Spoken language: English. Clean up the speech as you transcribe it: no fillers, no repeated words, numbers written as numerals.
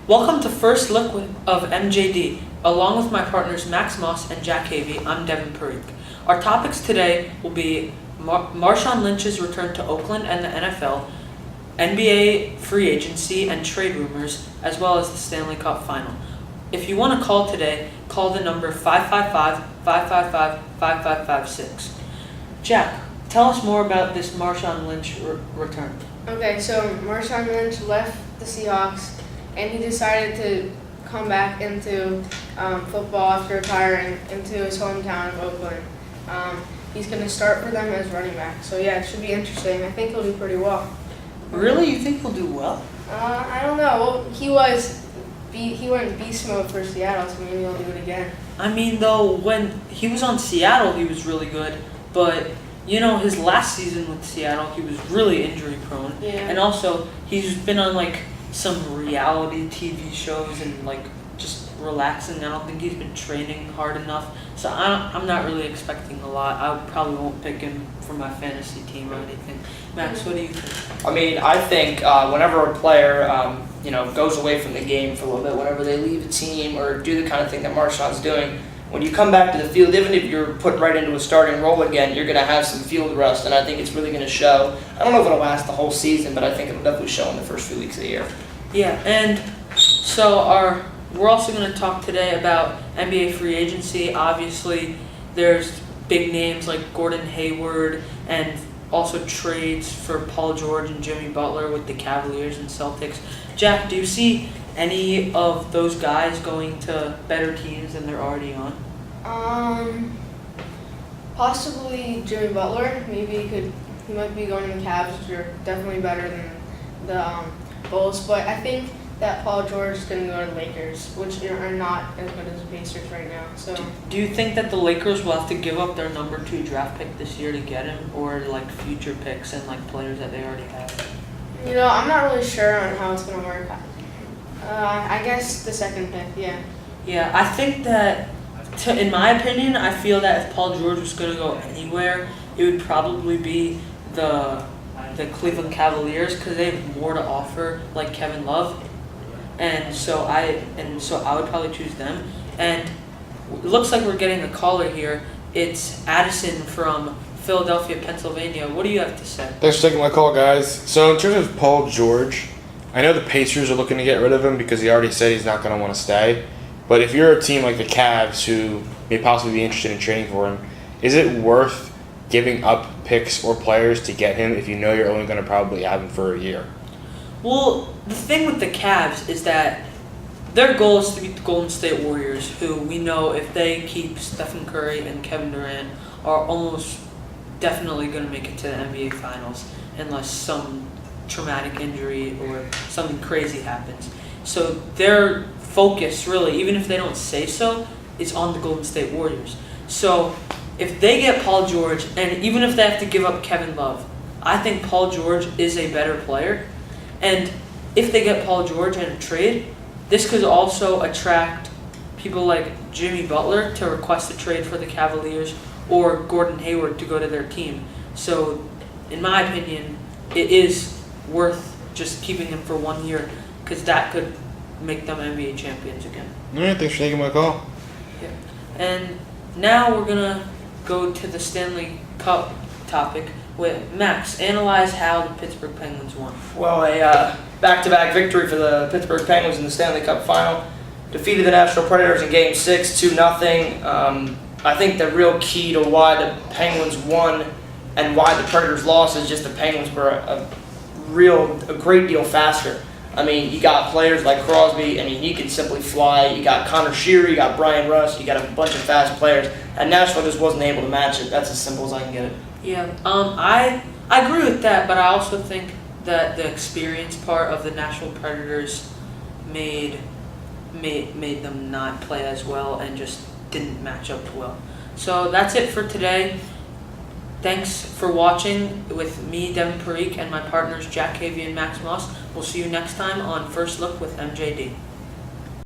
Welcome to First Look of MJD. Along with my partners Max Moss and Jack Havey, I'm Devin Parikh. Our topics today will be Marshawn Lynch's return to Oakland and the NFL, NBA free agency and trade rumors, as well as the Stanley Cup Final. If you want to call today, call the number 555-555-5556. Jack, tell us more about this Marshawn Lynch return. Okay, so Marshawn Lynch left the Seahawks, and he decided to come back into football after retiring into his hometown of Oakland. He's going to start for them as running back. So, yeah, it should be interesting. I think he'll do pretty well. Really? You think he'll do well? I don't know. Well, he went beast mode for Seattle, so maybe he'll do it again. I mean, though, when he was on Seattle, he was really good. But, you know, his last season with Seattle, he was really injury prone. Yeah. And also, he's been on, some reality TV shows and, just relaxing. I don't think he's been training hard enough. So I'm not really expecting a lot. I probably won't pick him for my fantasy team or anything. Max, what do you think? I mean, I think whenever a player, goes away from the game for a little bit, whenever they leave the team or do the kind of thing that Marshawn's doing, when you come back to the field, even if you're put right into a starting role again, you're going to have some field rust, and I think it's really going to show. I don't know if it'll last the whole season, but I think it'll definitely show in the first few weeks of the year. Yeah, and so we're also going to talk today about NBA free agency. Obviously, there's big names like Gordon Hayward and also trades for Paul George and Jimmy Butler with the Cavaliers and Celtics. Jack, do you see any of those guys going to better teams than they're already on? Possibly Jimmy Butler. Maybe he might be going to the Cavs, which are definitely better than the Bulls. But I think that Paul George is going to go to the Lakers, which are not as good as the Pacers right now. So, do you think that the Lakers will have to give up their number 2 draft pick this year to get him, or future picks and players that they already have? I'm not really sure on how it's going to work. I guess the second pick, yeah. Yeah, I think that, in my opinion, I feel that if Paul George was going to go anywhere, it would probably be the Cleveland Cavaliers because they have more to offer, like Kevin Love, and so I would probably choose them. And it looks like we're getting a caller here. It's Addison from Philadelphia, Pennsylvania. What do you have to say? Thanks for taking my call, guys. So in terms of Paul George, I know the Pacers are looking to get rid of him because he already said he's not going to want to stay. But if you're a team like the Cavs who may possibly be interested in trading for him, is it worth giving up picks or players to get him if you know you're only going to probably have him for a year? Well, the thing with the Cavs is that their goal is to beat the Golden State Warriors, who we know if they keep Stephen Curry and Kevin Durant are almost definitely going to make it to the NBA Finals unless some traumatic injury or something crazy happens. So their focus, really, even if they don't say so, is on the Golden State Warriors. So if they get Paul George, and even if they have to give up Kevin Love, I think Paul George is a better player. And if they get Paul George in a trade, this could also attract people like Jimmy Butler to request a trade for the Cavaliers or Gordon Hayward to go to their team. So in my opinion, it is worth just keeping him for 1 year because that could make them NBA champions again. All right, thanks for taking my call. Yeah. And now we're going to go to the Stanley Cup topic with Max. Analyze how the Pittsburgh Penguins won. Well, a back-to-back victory for the Pittsburgh Penguins in the Stanley Cup Final. Defeated the Nashville Predators in Game 6, 2-0. I think the real key to why the Penguins won and why the Predators lost is just the Penguins were a great deal faster. I mean, you got players like Crosby, he can simply fly. You got Connor Shearer, you got Brian Rust, you got a bunch of fast players, and Nashville just wasn't able to match it. That's as simple as I can get it. Yeah, I agree with that, but I also think that the experience part of the Nashville Predators made them not play as well and just didn't match up well. So that's it for today. Thanks for watching with me, Devin Parikh, and my partners Jack Havey and Max Moss. We'll see you next time on First Look with MJD.